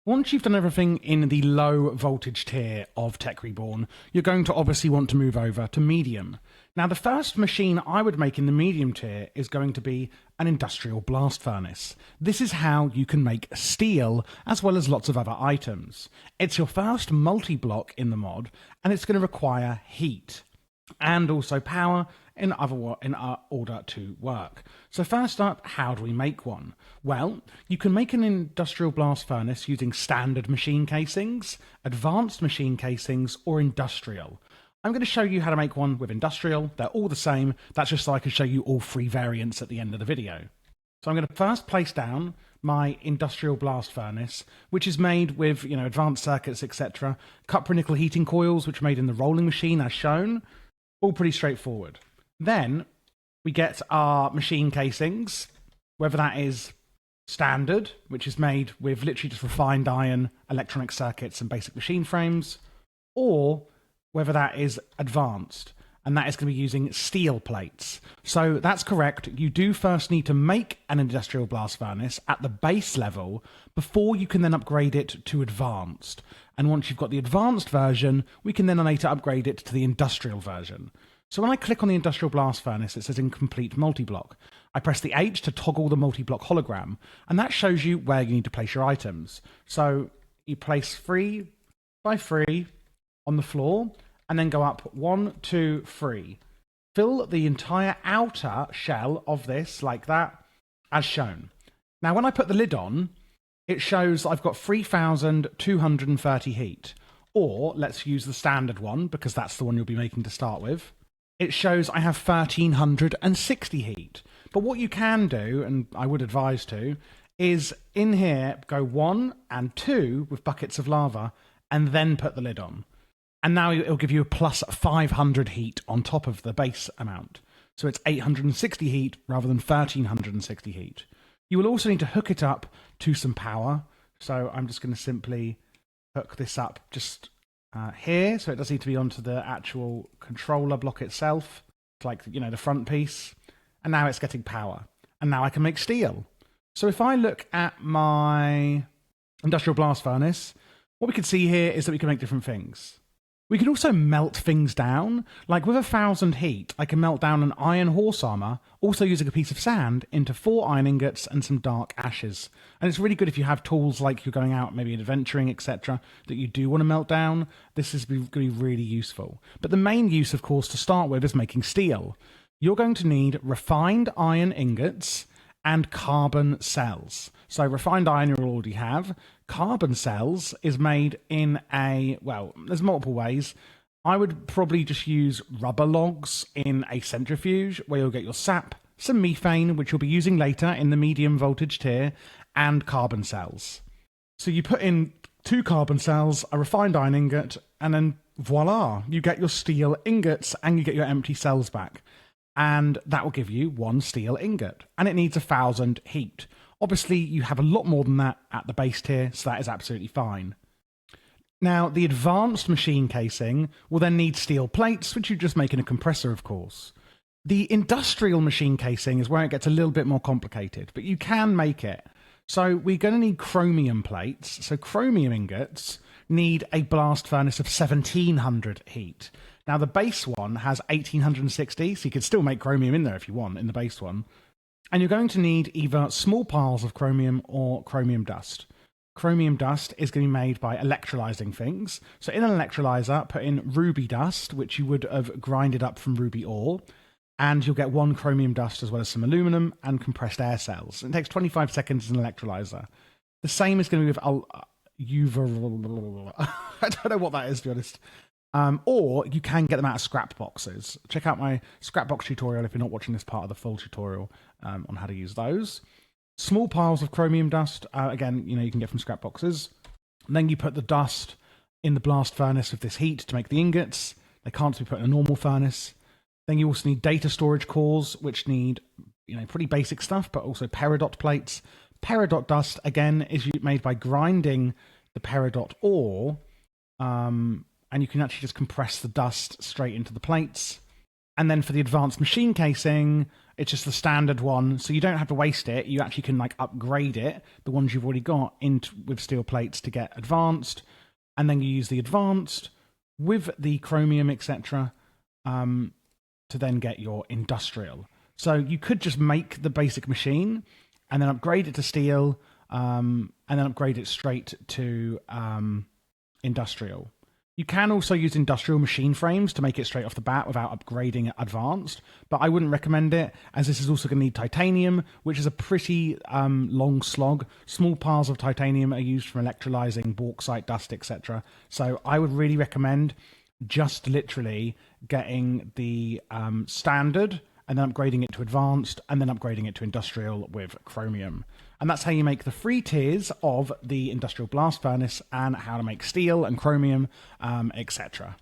Once you've done everything in the low voltage tier of Tech Reborn, you're going to obviously want to move over to medium. Now, the first machine I would make in the medium tier is going to be an industrial blast furnace. This is how you can make steel as well as lots of other items. It's your first multi-block in the mod, and it's going to require heat and also power in order to work. So first up, how do we make one? Well, you can make an industrial blast furnace using standard machine casings, advanced machine casings, or industrial. I'm going to show you how to make one with industrial. They're all the same. That's just so I can show you all three variants at the end of the video. So I'm going to first place down my industrial blast furnace, which is made with, advanced circuits, etc. Copper-nickel heating coils, which are made in the rolling machine as shown. All pretty straightforward. Then we get our machine casings, whether that is standard, which is made with literally just refined iron, electronic circuits, and basic machine frames, or whether that is advanced, and that is going to be using steel plates. So that's correct. You do first need to make an industrial blast furnace at the base level before you can then upgrade it to advanced. And once you've got the advanced version, we can then later upgrade it to the industrial version. So when I click on the industrial blast furnace, it says incomplete multi-block. I press the H to toggle the multi-block hologram, and that shows you where you need to place your items. So you place 3 by 3 on the floor, and then go up 1, 2, 3. Fill the entire outer shell of this like that, as shown. Now when I put the lid on, it shows I've got 3,230 heat. Or let's use the standard one, because that's the one you'll be making to start with. It shows I have 1,360 heat. But what you can do, and I would advise to, is in here go 1 and 2 with buckets of lava, and then put the lid on. And now it'll give you a plus 500 heat on top of the base amount. So it's 860 heat rather than 1,360 heat. You will also need to hook it up to some power. So I'm just going to simply hook this up just here. So it does need to be onto the actual controller block itself. It's like, the front piece. And now it's getting power. And now I can make steel. So if I look at my industrial blast furnace, what we can see here is that we can make different things. We can also melt things down. Like with 1,000 heat, I can melt down an iron horse armor, also using a piece of sand, into 4 iron ingots and some dark ashes. And it's really good if you have tools like you're going out, maybe adventuring, etc., that you do want to melt down. This is going to be really useful. But the main use, of course, to start with is making steel. You're going to need refined iron ingots and carbon cells. So refined iron you'll already have. Carbon cells is made in there's multiple ways. I would probably just use rubber logs in a centrifuge where you'll get your sap, some methane, which you'll be using later in the medium voltage tier, and carbon cells. So you put in 2 carbon cells, a refined iron ingot, and then voila, you get your steel ingots and you get your empty cells back. And that will give you 1 steel ingot. And it needs 1,000 heat. Obviously, you have a lot more than that at the base tier, so that is absolutely fine. Now, the advanced machine casing will then need steel plates, which you just make in a compressor, of course. The industrial machine casing is where it gets a little bit more complicated, but you can make it. So we're going to need chromium plates. So chromium ingots need a blast furnace of 1,700 heat. Now, the base one has 1,860, so you could still make chromium in there if you want, in the base one. And you're going to need either small piles of chromium or chromium dust. Chromium dust is going to be made by electrolyzing things. So in an electrolyzer, put in ruby dust, which you would have grinded up from ruby ore, and you'll get 1 chromium dust as well as some aluminum and compressed air cells. It takes 25 seconds in an electrolyzer. The same is going to be with I don't know what that is, to be honest. Or you can get them out of scrap boxes. Check out my scrap box tutorial if you're not watching this part of the full tutorial on how to use those. Small piles of chromium dust, again, you can get from scrap boxes. And then you put the dust in the blast furnace with this heat to make the ingots. They can't be put in a normal furnace. Then you also need data storage cores, which need pretty basic stuff, but also peridot plates. Peridot dust, again, is made by grinding the peridot ore, and you can actually just compress the dust straight into the plates. And then for the advanced machine casing, it's just the standard one. So you don't have to waste it. You actually can like upgrade it, the ones you've already got, into with steel plates to get advanced. And then you use the advanced with the chromium, etc., to then get your industrial. So you could just make the basic machine and then upgrade it to steel, and then upgrade it straight to industrial. You can also use industrial machine frames to make it straight off the bat without upgrading it advanced, but I wouldn't recommend it, as this is also going to need titanium, which is a pretty long slog. Small piles of titanium are used for electrolyzing bauxite, dust, etc. So I would really recommend just literally getting the standard and then upgrading it to advanced and then upgrading it to industrial with chromium. And that's how you make the 3 tiers of the industrial blast furnace and how to make steel and chromium, etc.